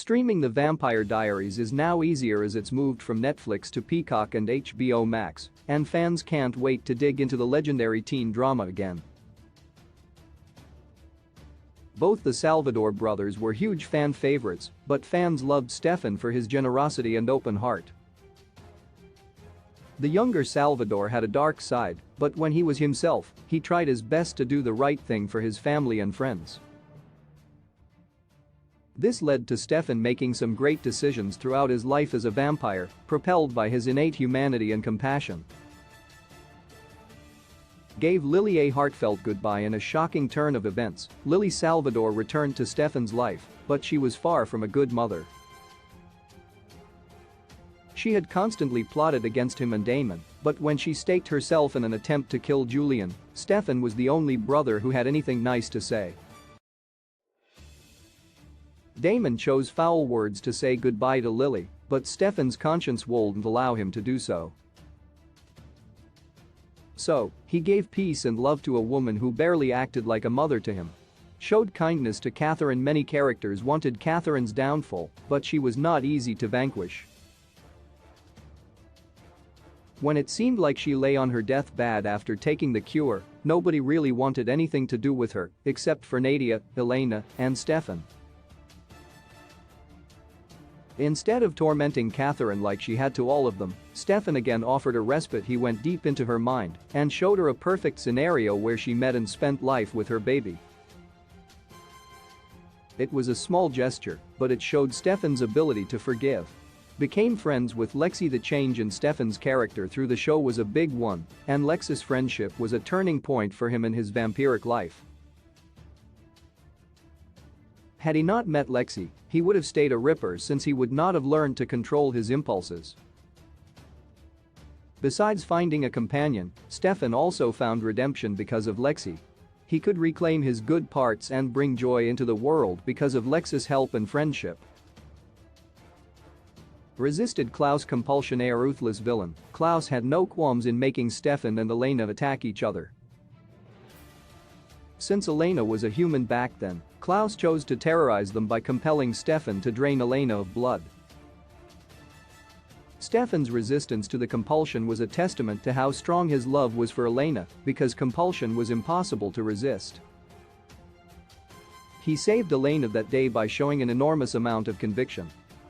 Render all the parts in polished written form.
Streaming The Vampire Diaries is now easier as it's moved from Netflix to Peacock and HBO Max, and fans can't wait to dig into the legendary teen drama again. Both the Salvador brothers were huge fan favorites, but fans loved Stefan for his generosity and open heart. The younger Salvador had a dark side, but when he was himself, he tried his best to do the right thing for his family and friends. This led to Stefan making some great decisions throughout his life as a vampire, propelled by his innate humanity and compassion. Gave Lily a heartfelt goodbye in a shocking turn of events. Lily Salvador returned to Stefan's life, but she was far from a good mother. She had constantly plotted against him and Damon, but when she staked herself in an attempt to kill Julian, Stefan was the only brother who had anything nice to say. Damon chose foul words to say goodbye to Lily, but Stefan's conscience wouldn't allow him to do so. So, he gave peace and love to a woman who barely acted like a mother to him. Showed kindness to Catherine. Many characters wanted Catherine's downfall, but she was not easy to vanquish. When it seemed like she lay on her deathbed after taking the cure, nobody really wanted anything to do with her, except for Nadia, Elena, and Stefan. Instead of tormenting Catherine like she had to all of them, Stefan again offered a respite. He went deep into her mind and showed her a perfect scenario where she met and spent life with her baby. It was a small gesture, but it showed Stefan's ability to forgive. Became friends with Lexi. The change in Stefan's character through the show was a big one, and Lexi's friendship was a turning point for him in his vampiric life. Had he not met Lexi, he would have stayed a Ripper since he would not have learned to control his impulses. Besides finding a companion, Stefan also found redemption because of Lexi. He could reclaim his good parts and bring joy into the world because of Lexi's help and friendship. Resisted Klaus' compulsion. A ruthless villain, Klaus had no qualms in making Stefan and Elena attack each other. Since Elena was a human back then, Klaus chose to terrorize them by compelling Stefan to drain Elena of blood. Stefan's resistance to the compulsion was a testament to how strong his love was for Elena, because compulsion was impossible to resist. He saved Elena that day by showing an enormous amount of conviction.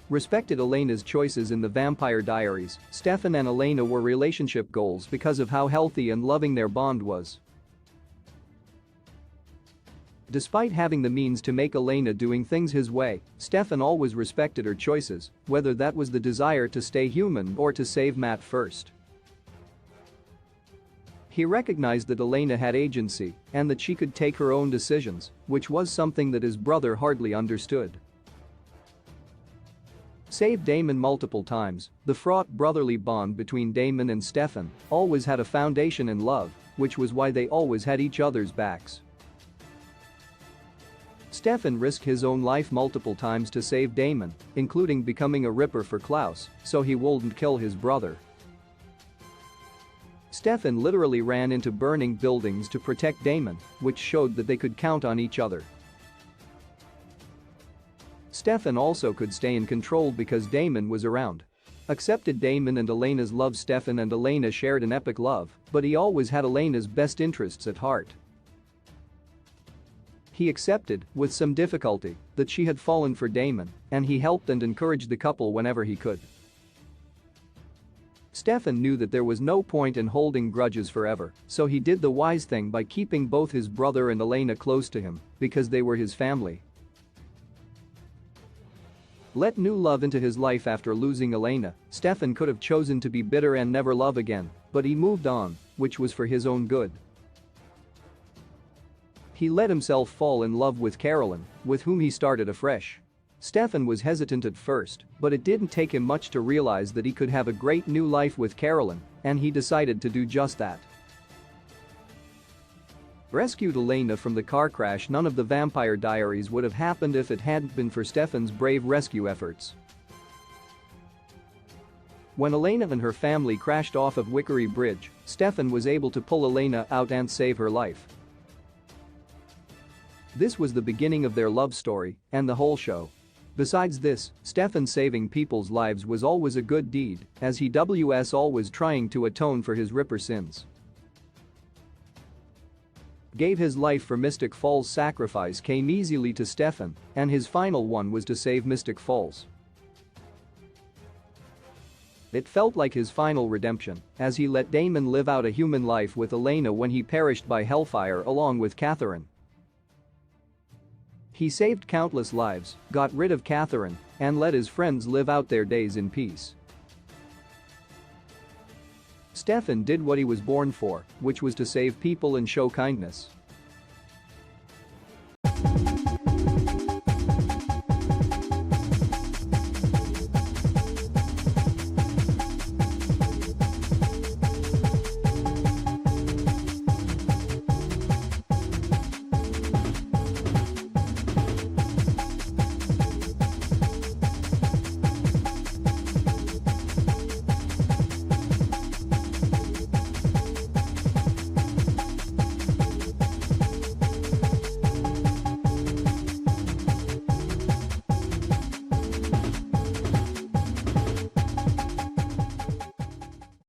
Respected Elena's choices in The Vampire Diaries. Stefan and Elena were relationship goals because of how healthy and loving their bond was. Despite having the means to make Elena doing things his way, Stefan always respected her choices, whether that was the desire to stay human or to save Matt first. He recognized that Elena had agency and that she could take her own decisions, which was something that his brother hardly understood. Saved Damon multiple times. The fraught brotherly bond between Damon and Stefan always had a foundation in love, which was why they always had each other's backs. Stefan risked his own life multiple times to save Damon, including becoming a Ripper for Klaus, so he wouldn't kill his brother. Stefan literally ran into burning buildings to protect Damon, which showed that they could count on each other. Stefan also could stay in control because Damon was around. Accepted Damon and Elena's love. Stefan and Elena shared an epic love, but he always had Elena's best interests at heart. He accepted, with some difficulty, that she had fallen for Damon, and he helped and encouraged the couple whenever he could. Stefan knew that there was no point in holding grudges forever, so he did the wise thing by keeping both his brother and Elena close to him, because they were his family. Let new love into his life after losing Elena. Stefan could have chosen to be bitter and never love again, but he moved on, which was for his own good. He let himself fall in love with Carolyn, with whom he started afresh. Stefan was hesitant at first, but it didn't take him much to realize that he could have a great new life with Carolyn, and he decided to do just that. Rescued Elena from the car crash. None of The Vampire Diaries would have happened if it hadn't been for Stefan's brave rescue efforts. When Elena and her family crashed off of Wickery Bridge, Stefan was able to pull Elena out and save her life. This was the beginning of their love story and the whole show. Besides this, Stefan saving people's lives was always a good deed, as he was always trying to atone for his Ripper sins. Gave his life for Mystic Falls. Sacrifice came easily to Stefan, and his final one was to save Mystic Falls. It felt like his final redemption, as he let Damon live out a human life with Elena when he perished by hellfire along with Catherine. He saved countless lives, got rid of Catherine, and let his friends live out their days in peace. Stefan did what he was born for, which was to save people and show kindness.